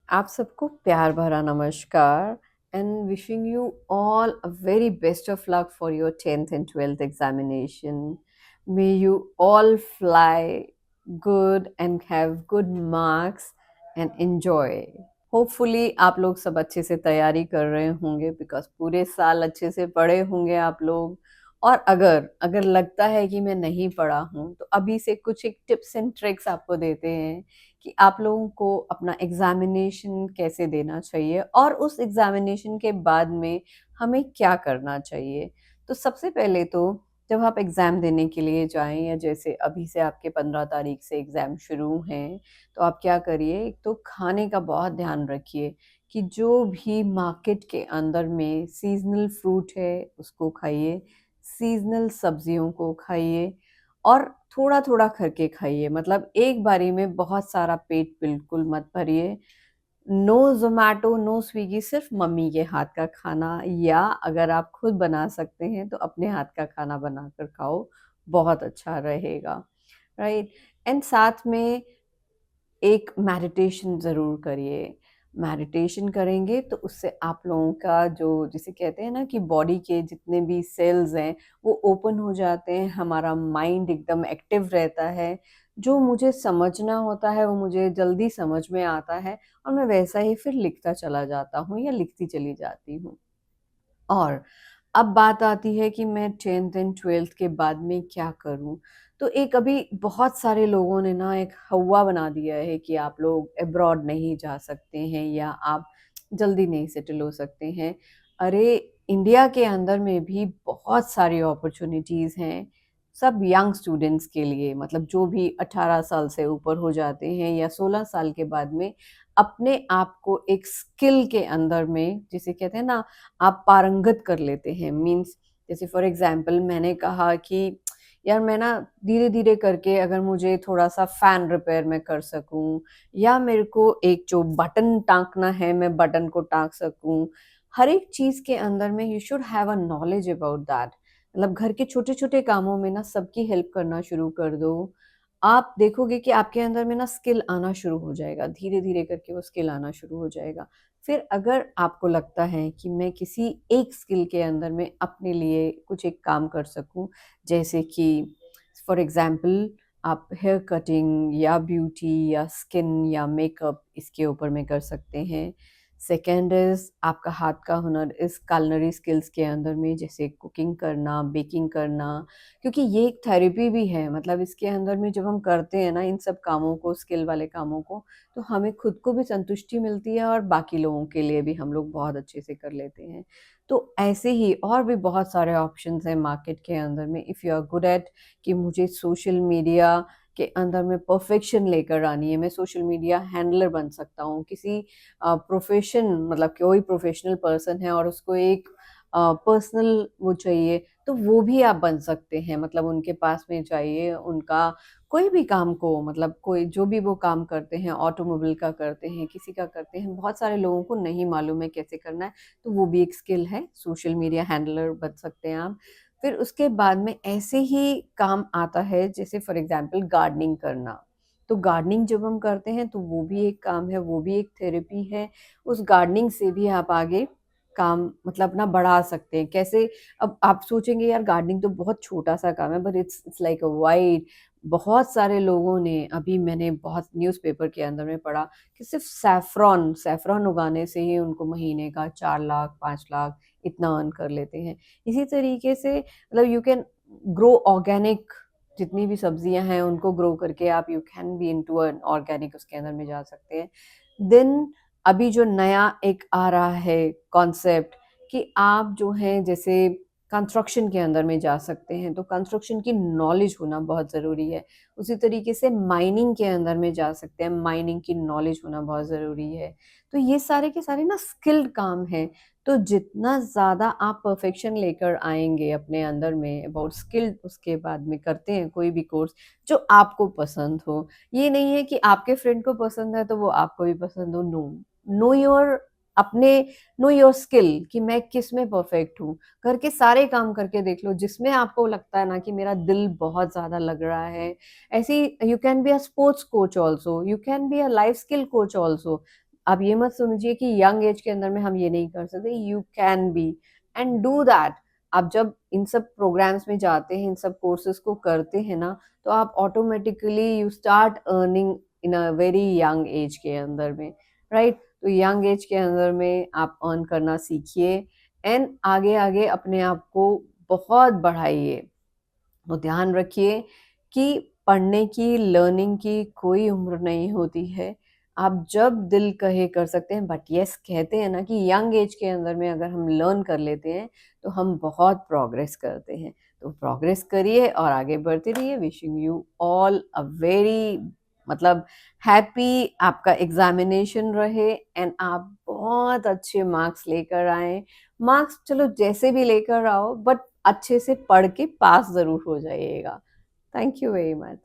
आप सबको प्यार भरा नमस्कार and wishing you all a very best of luck for your 10th and 12th examination. May you all fly good and have good marks and enjoy. Hopefully आप लोग सब अच्छे से तैयारी कर रहे होंगे बिकॉज पूरे साल अच्छे से पढ़े होंगे आप लोग। और अगर अगर लगता है कि मैं नहीं पढ़ा हूँ तो अभी से कुछ एक टिप्स एंड ट्रिक्स आपको देते हैं कि आप लोगों को अपना एग्जामिनेशन कैसे देना चाहिए और उस एग्जामिनेशन के बाद में हमें क्या करना चाहिए। तो सबसे पहले तो जब आप एग्ज़ाम देने के लिए जाएं या जैसे अभी से आपके 15 तारीख से एग्ज़ाम शुरू हैं, तो आप क्या करिए, एक तो खाने का बहुत ध्यान रखिए कि जो भी मार्केट के अंदर में सीज़नल फ्रूट है उसको खाइए, सीज़नल सब्जियों को खाइए और थोड़ा-थोड़ा करके खाइए। मतलब एक बारी में बहुत सारा पेट बिल्कुल मत भरिए। नो ज़ोमैटो, नो स्विगी, सिर्फ़ मम्मी के हाथ का खाना या अगर आप खुद बना सकते हैं तो अपने हाथ का खाना बनाकर खाओ, बहुत अच्छा रहेगा, राइट? एंड साथ में एक मेडिटेशन ज़रूर करिए। मेडिटेशन करेंगे तो उससे आप लोगों का जो जिसे कहते हैं ना कि बॉडी के जितने भी सेल्स हैं वो ओपन हो जाते हैं, हमारा माइंड एकदम एक्टिव रहता है। जो मुझे समझना होता है वो मुझे जल्दी समझ में आता है और मैं वैसा ही फिर लिखता चला जाता हूँ या लिखती चली जाती हूँ। और अब बात आती है कि मैं 10th एंड 12th के बाद में क्या करूँ? तो एक अभी बहुत सारे लोगों ने ना एक हौवा बना दिया है कि आप लोग अब्रॉड नहीं जा सकते हैं या आप जल्दी नहीं सेटल हो सकते हैं। अरे! इंडिया के अंदर में भी बहुत सारी अपॉर्च्युनिटीज़ हैं, सब यंग स्टूडेंट्स के लिए, मतलब जो भी 18 साल से ऊपर हो जाते हैं या 16 साल के बाद में अपने आप को एक स्किल के अंदर में जिसे कहते हैं ना आप पारंगत कर लेते हैं। मीन्स जैसे फॉर एग्जांपल मैंने कहा कि यार मैं ना धीरे-धीरे करके अगर मुझे थोड़ा-सा फ़ैन रिपेयर मैं कर सकूँ या मेरे को एक जो बटन टाँकना है मैं बटन को टाँक सकूँ। हर एक चीज़ के अंदर में you should have a knowledge about that. मतलब घर के छोटे-छोटे कामों में ना सबकी हेल्प करना शुरू कर दो। आप देखोगे कि आपके अंदर में ना स्किल आना शुरू हो जाएगा, धीरे-धीरे करके वो स्किल आना शुरू हो जाएगा। फिर अगर आपको लगता है कि मैं किसी एक स्किल के अंदर में अपने लिए कुछ एक काम कर सकूं, जैसे कि फॉर एग्जांपल आप हेयर कटिंग या ब्यूटी या स्किन या मेकअप इसके ऊपर में कर सकते हैं। सेकंड इज़ आपका हाथ का हुनर इस culinary स्किल्स के अंदर में जैसे कुकिंग करना, बेकिंग करना, क्योंकि ये एक थेरेपी भी है। मतलब इसके अंदर में जब हम करते हैं ना इन सब कामों को, स्किल वाले कामों को, तो हमें खुद को भी संतुष्टि मिलती है और बाकी लोगों के लिए भी हम लोग बहुत अच्छे से कर लेते हैं। तो ऐसे ही और भी बहुत सारे ऑप्शंस हैं मार्केट के अंदर में if you are good at कि मुझे सोशल मीडिया के अंदर में परफेक्शन लेकर आनी है, मैं सोशल मीडिया हैंडलर बन सकता हूँ। किसी प्रोफ़ेशन मतलब कोई प्रोफ़ेशनल पर्सन है और उसको एक पर्सनल वो चाहिए, तो वो भी आप बन सकते हैं। मतलब उनके पास में जाइए, उनका कोई भी काम को मतलब कोई जो भी वो काम करते हैं, ऑटोमोबाइल का करते हैं, किसी का करते हैं, बहुत सारे लोगों को नहीं मालूम है कैसे करना है, तो वो भी एक स्किल है, सोशल मीडिया हैंडलर बन सकते हैं आप। फिर उसके बाद में ऐसे ही काम आता है जैसे फॉर एग्ज़ाम्पल गार्डनिंग करना। तो गार्डनिंग जब हम करते हैं तो वो भी एक काम है, वो भी एक थेरेपी है। उस गार्डनिंग से भी आप आगे काम मतलब अपना बढ़ा सकते हैं। कैसे? अब आप सोचेंगे यार गार्डनिंग तो बहुत छोटा-सा काम है but it's like a wide. बहुत सारे लोगों ने अभी मैंने बहुत न्यूज़पेपर के अंदर में पढ़ा कि सिर्फ़ सैफ़रॉन सैफ़रॉन उगाने से ही उनको महीने का 4 लाख, 5 लाख इतना अर्न कर लेते हैं। इसी तरीके से मतलब यू कैन ग्रो ऑर्गेनिक जितनी भी सब्जियां हैं उनको ग्रो करके आप you can B into an organic उसके अंदर में जा सकते हैं। देन अभी जो नया एक आ रहा है कॉन्सेप्ट कि आप जो है जैसे कंस्ट्रक्शन के अंदर में जा सकते हैं, तो कंस्ट्रक्शन की नॉलेज होना बहुत ज़रूरी है। उसी तरीके से माइनिंग के अंदर में जा सकते हैं, माइनिंग की नॉलेज होना बहुत ज़रूरी है। तो ये सारे के सारे ना स्किल्ड काम हैं। तो जितना ज़्यादा आप परफेक्शन लेकर आएँगे अपने अंदर में अबाउट स्किल्ड, उसके बाद में करते हैं कोई भी कोर्स जो आपको पसंद हो। ये नहीं है कि आपके फ्रेंड को पसंद है तो वो आपको भी पसंद हो, नो। नो योर अपने नो योर स्किल कि मैं किस में परफेक्ट हूँ। घर के सारे काम करके देख लो जिसमें आपको लगता है ना कि मेरा दिल बहुत ज़्यादा लग रहा है। ऐसे ही you can be a sports coach also, you can be a life skill coach also. आप ये मत समझिए कि यंग एज के अंदर में हम ये नहीं कर सकते, you can B and do that. आप जब इन सब प्रोग्राम्स में जाते हैं, इन सब कोर्सेज को करते हैं ना, तो आप automatically you start earning in a very young age के अंदर में, राइट? तो यंग एज के अंदर में आप अर्न करना सीखिए एंड आगे आगे अपने आप को बहुत बढ़ाइए। तो ध्यान रखिए कि पढ़ने की, लर्निंग की कोई उम्र नहीं होती है। आप जब दिल कहे कर सकते हैं, बट येस कहते हैं ना कि यंग एज के अंदर में अगर हम लर्न कर लेते हैं, तो हम बहुत प्रोग्रेस करते हैं। तो प्रोग्रेस करिए और आगे बढ़ते रहिए। Wishing you all a very मतलब हैप्पी आपका एग्ज़ामिनेशन रहे एंड आप बहुत अच्छे मार्क्स लेकर आएँ। मार्क्स चलो जैसे भी लेकर आओ, बट अच्छे से पढ़ के पास ज़रूर हो जाइएगा। Thank you very much.